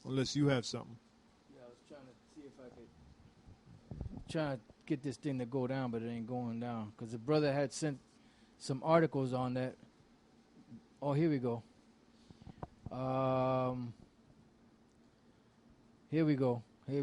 Unless you have something. Yeah, I was trying to see if I could try to get this thing to go down, but it ain't going down because the brother had sent some articles on that. Oh, here we go. Here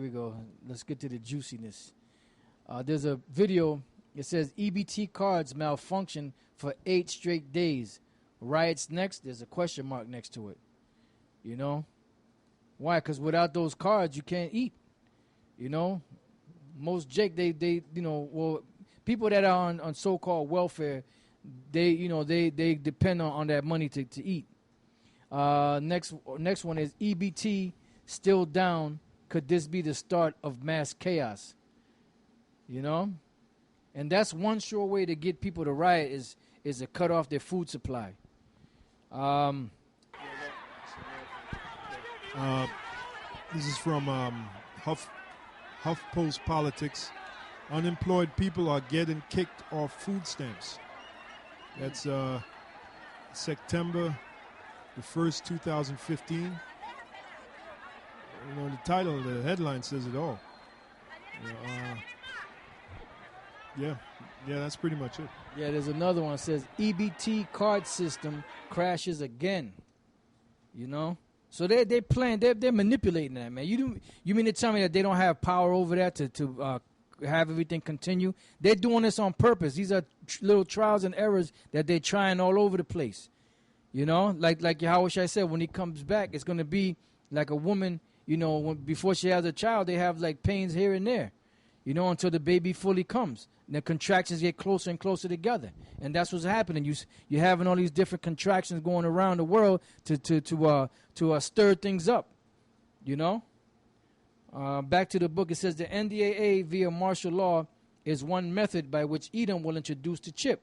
we go. Let's get to the juiciness. There's a video. It says EBT cards malfunction for 8 straight days. Riots next. There's a question mark next to it. You know? Why? Because without those cards, you can't eat. You know? Most Jake, they well, people that are on so-called welfare, they depend on that money to eat. Next one is EBT still down. Could this be the start of mass chaos? You know? And that's one sure way to get people to riot is to cut off their food supply. This is from HuffPost Politics. Unemployed people are getting kicked off food stamps. That's September the 1st, 2015. You know, the title, the headline says it all. Yeah, that's pretty much it. Yeah, there's another one that says EBT card system crashes again. You know? So they're playing, they're manipulating that, man. You mean to tell me that they don't have power over that to have everything continue? They're doing this on purpose. These are little trials and errors that they're trying all over the place. You know, like Yahushua said, when he comes back, it's going to be like a woman, you know, before she has a child, they have like pains here and there, you know, until the baby fully comes. And the contractions get closer and closer together. And that's what's happening. You're having all these different contractions going around the world to stir things up, you know. Back to the book, it says the NDAA via martial law is one method by which Edom will introduce the chip.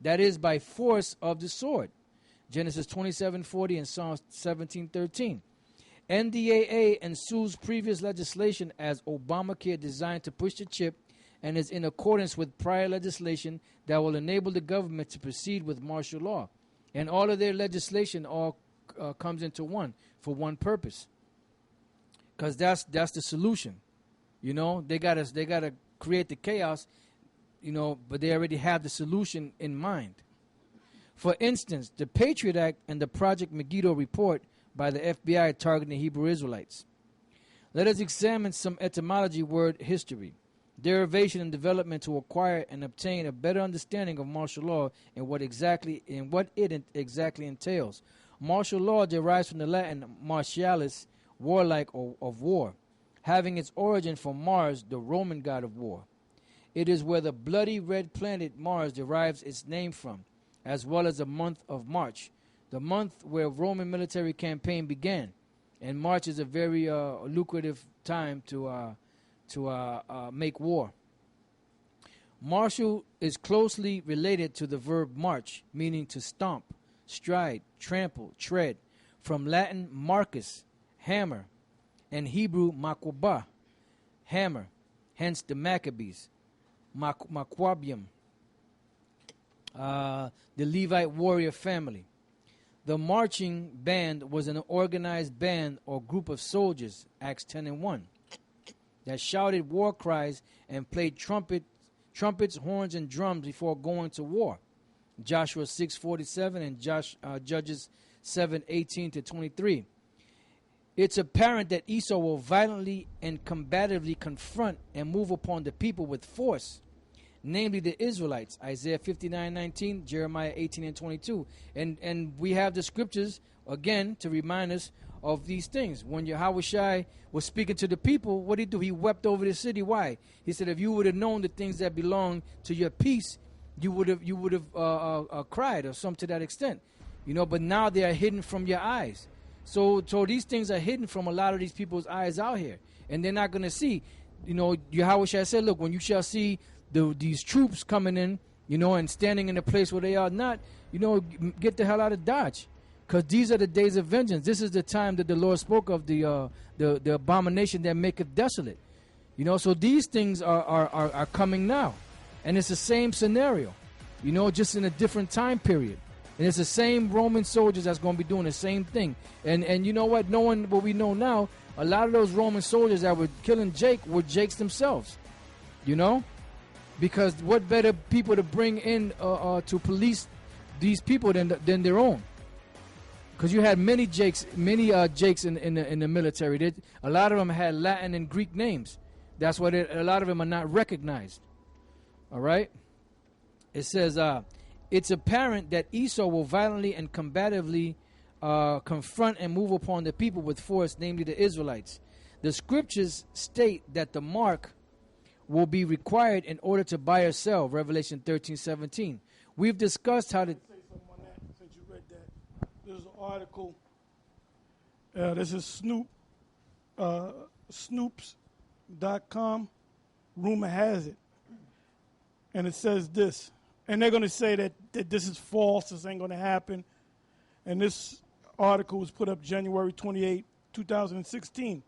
That is by force of the sword. Genesis 27:40 and Psalm 17:13. NDAA ensues previous legislation as Obamacare designed to push the chip and is in accordance with prior legislation that will enable the government to proceed with martial law. And all of their legislation all comes into one for one purpose. Because that's the solution. You know, they gotta create the chaos, you know, but they already have the solution in mind. For instance, the Patriot Act and the Project Megiddo report by the FBI targeting Hebrew Israelites. Let us examine some etymology word history, derivation and development to acquire and obtain a better understanding of martial law and what it exactly entails. Martial law derives from the Latin martialis, warlike or of war, having its origin from Mars, the Roman god of war. It is where the bloody red planet Mars derives its name from, as well as the month of March, the month where Roman military campaign began. And March is a very lucrative time to make war. Martial is closely related to the verb march, meaning to stomp, stride, trample, tread, from Latin marcus, hammer, and Hebrew makwabah, hammer, hence the Maccabees, makwabium, the Levite warrior family. The marching band was an organized band or group of soldiers, Acts 10:1, that shouted war cries and played trumpets, horns, and drums before going to war. Joshua 6:47 and Judges 7:18-23. It's apparent that Esau will violently and combatively confront and move upon the people with force, namely the Israelites, Isaiah 59:19, Jeremiah 18:22. And we have the scriptures, again, to remind us of these things. When Yahushua was speaking to the people, what did he do? He wept over the city. Why? He said, if you would have known the things that belong to your peace, you would have cried, or something to that extent. You know, but now they are hidden from your eyes. So these things are hidden from a lot of these people's eyes out here. And they're not going to see. You know, Yahushua said, look, when you shall see these troops coming in, you know, and standing in a place where they are not, you know, get the hell out of Dodge. Because these are the days of vengeance. This is the time that the Lord spoke of the abomination that maketh desolate. You know, so these things are coming now. And it's the same scenario, you know, just in a different time period. And it's the same Roman soldiers that's going to be doing the same thing. And you know what? Knowing what we know now, a lot of those Roman soldiers that were killing Jake were Jakes themselves. You know? Because what better people to bring in to police these people than their own? Because you had many Jakes in the military. A lot of them had Latin and Greek names. That's why a lot of them are not recognized. All right? It says, it's apparent that Esau will violently and combatively confront and move upon the people with force, namely the Israelites. The scriptures state that the mark will be required in order to buy or sell, Revelation 13:17. We've discussed how to... Say something on that, since you read that. There's an article. This is Snoops.com. Rumor has it. And it says this. And they're going to say that this is false. This ain't going to happen. And this article was put up January 28, 2016.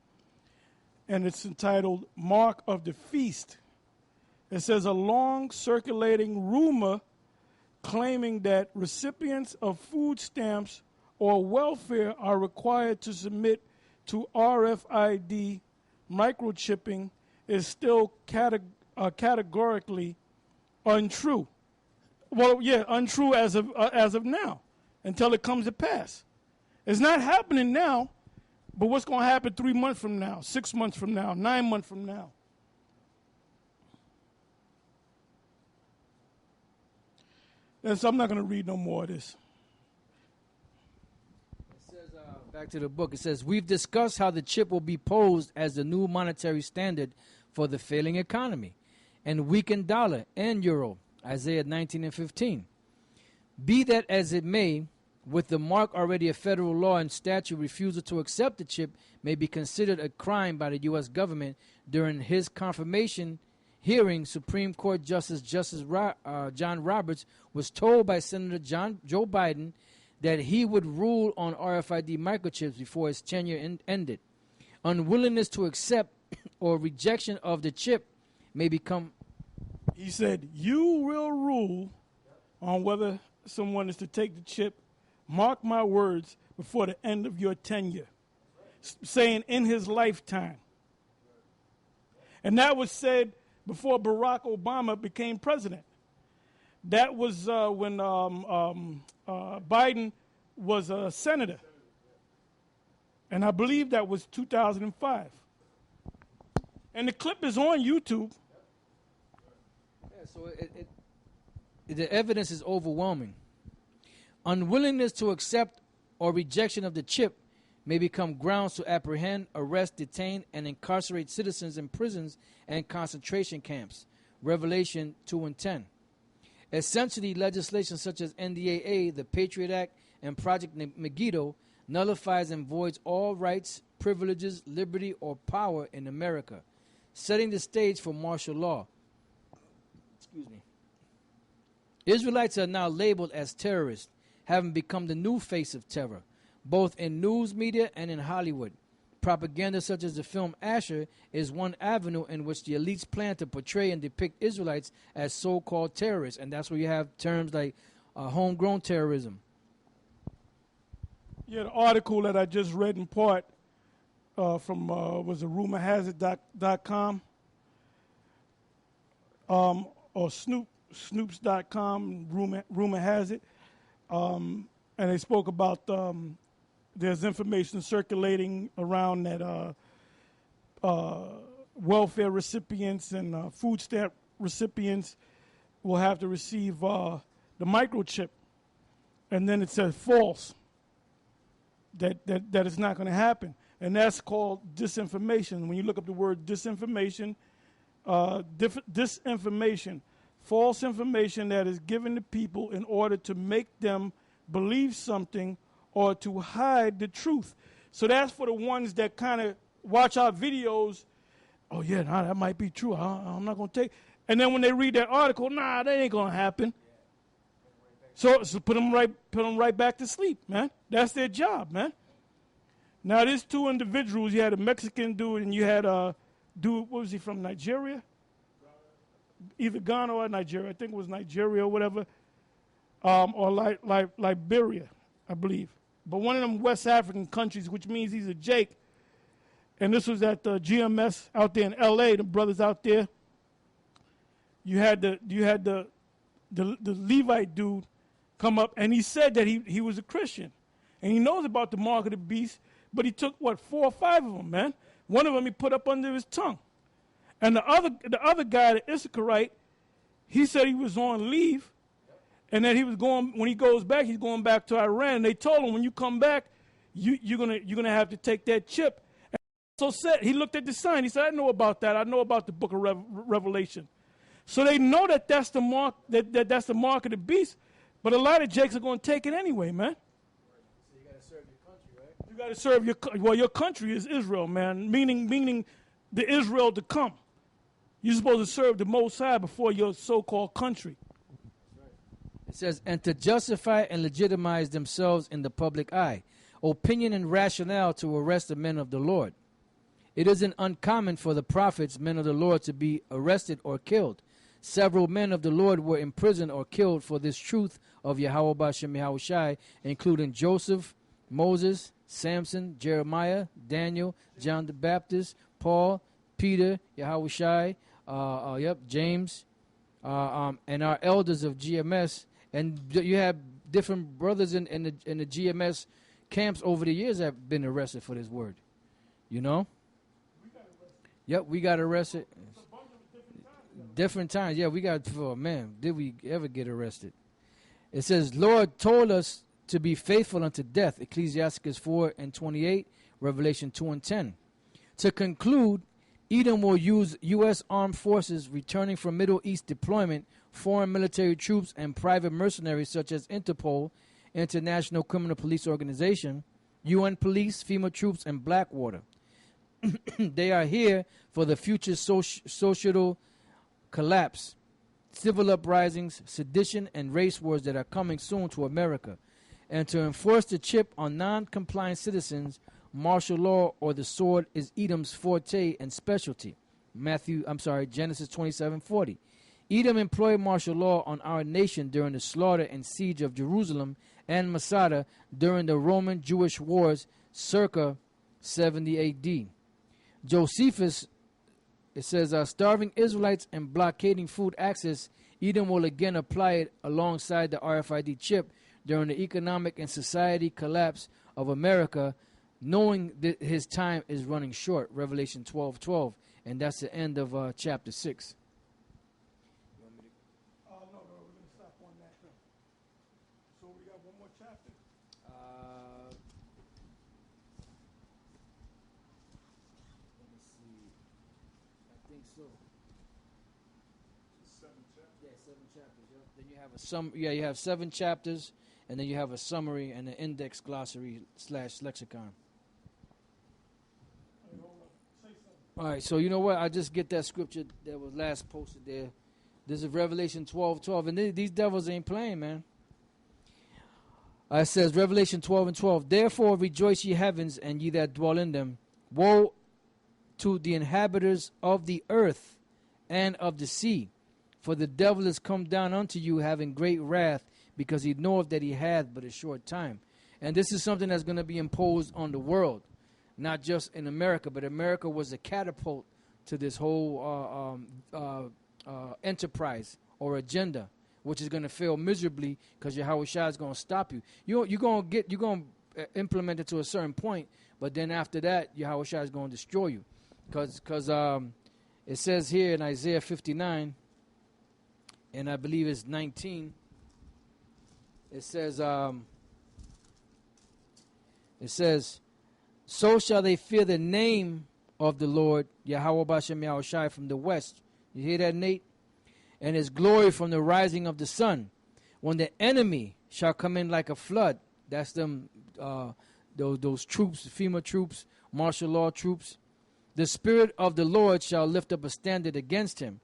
And it's entitled Mark of the Feast. It says a long circulating rumor claiming that recipients of food stamps or welfare are required to submit to RFID microchipping is still categorically untrue. Well, yeah, untrue as of now, until it comes to pass. It's not happening now, but what's going to happen 3 months from now, 6 months from now, 9 months from now? And so I'm not going to read no more of this. It says, back to the book, it says, we've discussed how the chip will be posed as the new monetary standard for the failing economy and weakened dollar and euro, Isaiah 19:15. Be that as it may, with the mark already a federal law and statute, refusal to accept the chip may be considered a crime by the U.S. government. During his confirmation hearing, Supreme Court Justice John Roberts was told by Senator Joe Biden that he would rule on RFID microchips before his tenure ended. Unwillingness to accept or rejection of the chip may become... He said, you will rule on whether someone is to take the chip. Mark my words, before the end of your tenure. Saying in his lifetime. And that was said before Barack Obama became president. That was when Biden was a senator. And I believe that was 2005. And the clip is on YouTube. Yeah, so the evidence is overwhelming. Unwillingness to accept or rejection of the chip may become grounds to apprehend, arrest, detain, and incarcerate citizens in prisons and concentration camps. Revelation 2:10. Essentially, legislation such as NDAA, the Patriot Act, and Project Megiddo nullifies and voids all rights, privileges, liberty, or power in America, setting the stage for martial law. Excuse me. Israelites are now labeled as terrorists, having become the new face of terror, both in news media and in Hollywood. Propaganda such as the film Asher is one avenue in which the elites plan to portray and depict Israelites as so-called terrorists, and that's where you have terms like homegrown terrorism. Yeah, the article that I just read in part from was a rumorhazard.com or Snoops.com, rumor has it. And they spoke about there's information circulating around that welfare recipients and food stamp recipients will have to receive the microchip. And then it says false, that it's not going to happen. And that's called disinformation. When you look up the word disinformation, disinformation, false information that is given to people in order to make them believe something or to hide the truth. So that's for the ones that kind of watch our videos. Oh, yeah, nah, that might be true. I'm not going to take. And then when they read that article, nah, that ain't going to happen. So put them right back to sleep, man. That's their job, man. Now, there's two individuals. You had a Mexican dude and you had a dude, what was he, from Nigeria? Either Ghana or Nigeria. I think it was Nigeria or whatever. or Liberia, I believe. But one of them West African countries, which means he's a Jake. And this was at the GMS out there in L.A., the brothers out there. You had the Levite dude come up, and he said that he was a Christian. And he knows about the mark of the beast, but he took, 4 or 5 of them, man. One of them he put up under his tongue. And the other guy, the Issacharite, he said he was on leave, and that he was going, when he goes back, he's going back to Iran. And they told him, when you come back, you're gonna have to take that chip. And so said, he looked at the sign. He said, I know about that. I know about the book of Revelation. So they know that that's the mark, that's the mark of the beast. But a lot of Jakes are going to take it anyway, man. So you got to serve your country, right? You got to serve your country is Israel, man. Meaning the Israel to come. You're supposed to serve the Most High before your so-called country. It says, and to justify and legitimize themselves in the public eye, opinion and rationale to arrest the men of the Lord. It isn't uncommon for the prophets, men of the Lord, to be arrested or killed. Several men of the Lord were imprisoned or killed for this truth of Yahweh Bashem Yahushai, including Joseph, Moses, Samson, Jeremiah, Daniel, John the Baptist, Paul, Peter, Yahushai, James, and our elders of GMS. And you have different brothers in the GMS camps over the years that have been arrested for this word. You know? Yep, we got arrested. Different times. Yeah, we got, man, did we ever get arrested? It says, Lord told us to be faithful unto death. Ecclesiasticus 4:28, Revelation 2:10. To conclude, Edom will use U.S. armed forces returning from Middle East deployment, foreign military troops, and private mercenaries such as Interpol, International Criminal Police Organization, UN police, FEMA troops, and Blackwater. They are here for the future social collapse, civil uprisings, sedition, and race wars that are coming soon to America, and to enforce the chip on non-compliant citizens. Martial law or the sword is Edom's forte and specialty. Genesis 27:40. Edom employed martial law on our nation during the slaughter and siege of Jerusalem and Masada during the Roman-Jewish wars circa 70 A.D. Josephus, it says, starving Israelites and blockading food access, Edom will again apply it alongside the RFID chip during the economic and society collapse of America, knowing that his time is running short. Revelation 12:12. And that's the end of chapter 6. No, we're going to stop on that. So we got one more chapter? Let me see. I think so. 7 chapters. Yeah, 7 chapters. Yep. Then you have you have 7 chapters, and then you have a summary and an index glossary / lexicon. All right, so you know what? I just get that scripture that was last posted there. This is Revelation 12:12, and these devils ain't playing, man. It says, Revelation 12:12, therefore rejoice ye heavens, and ye that dwell in them. Woe to the inhabitants of the earth and of the sea, for the devil is come down unto you, having great wrath, because he knoweth that he hath but a short time. And this is something that's going to be imposed on the world. Not just in America, but America was a catapult to this whole enterprise or agenda, which is going to fail miserably because Yahweh Shai is going to stop you. You're going to implement it to a certain point, but then after that, Yahweh Shai is going to destroy you, because it says here in Isaiah 59, and I believe it's 19. It says. So shall they fear the name of the Lord, Yahweh Bashem Yahushai, from the west. You hear that, Nate? And his glory from the rising of the sun. When the enemy shall come in like a flood, that's them, those troops, FEMA troops, martial law troops. The Spirit of the Lord shall lift up a standard against him.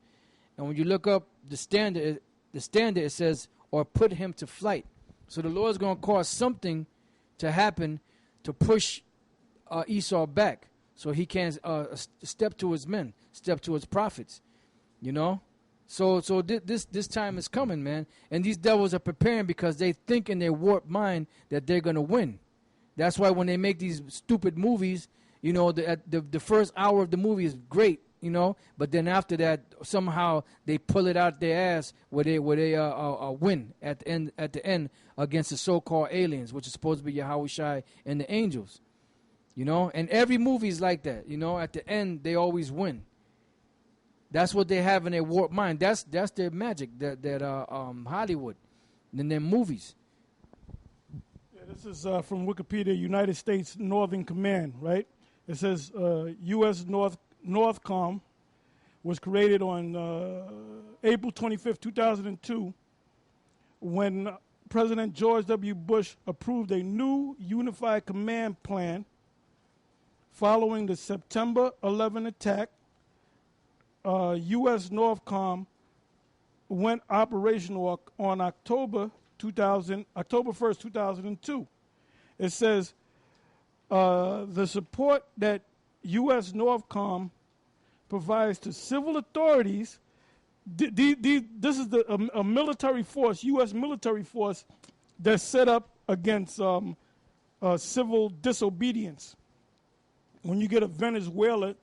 And when you look up the standard it says, or put him to flight. So the Lord's going to cause something to happen to push Esau back, so he can step to his men, step to his prophets, you know. So this time is coming, man. And these devils are preparing because they think in their warped mind that they're gonna win. That's why when they make these stupid movies, you know, the first hour of the movie is great, you know, but then after that somehow they pull it out their ass where they win at the end against the so-called aliens, which is supposed to be Yahweh Shai and the angels, you know. And every movie is like that, you know. At the end they always win. That's what they have in their warped mind. That's their magic. That Hollywood, in their movies. Yeah, this is from Wikipedia. United States Northern Command, right? It says U.S. Northcom was created on April 25th, 2002, when President George W. Bush approved a new unified command plan following the September 11 attack. U.S. Northcom went operational on October 1st, 2002. It says the support that U.S. Northcom provides to civil authorities. This is a military force, U.S. military force, that's set up against civil disobedience. When you get a Venezuelan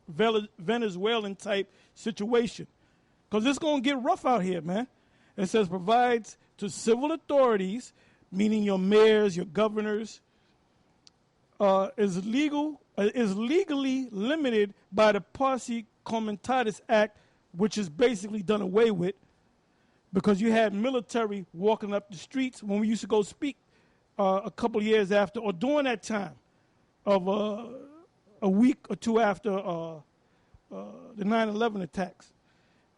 type situation, because it's going to get rough out here, man. It says provides to civil authorities, meaning your mayors, your governors, is legally limited by the Posse Comitatus Act, which is basically done away with, because you had military walking up the streets when we used to go speak a couple of years after, or during that time of a week or two after the 9/11 attacks.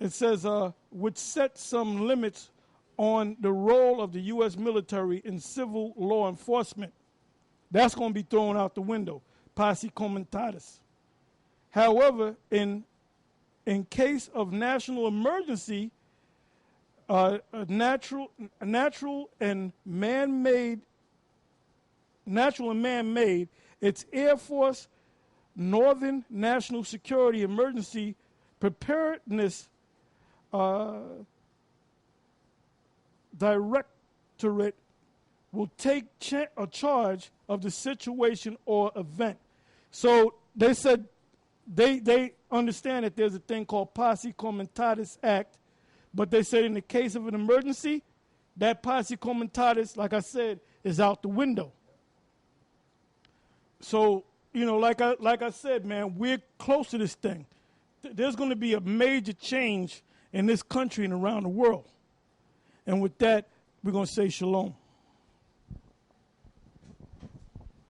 It says, would set some limits on the role of the U.S. military in civil law enforcement. That's going to be thrown out the window. Posse Comitatus. However, in case of national emergency, natural and man-made, it's Air Force Northern National Security Emergency Preparedness Directorate will take charge of the situation or event. So they said they understand that there's a thing called Posse Comitatus Act, but they said in the case of an emergency, that Posse Comitatus, like I said, is out the window. So, you know, like I said, man, we're close to this thing. There's going to be a major change in this country and around the world. And with that, we're going to say shalom.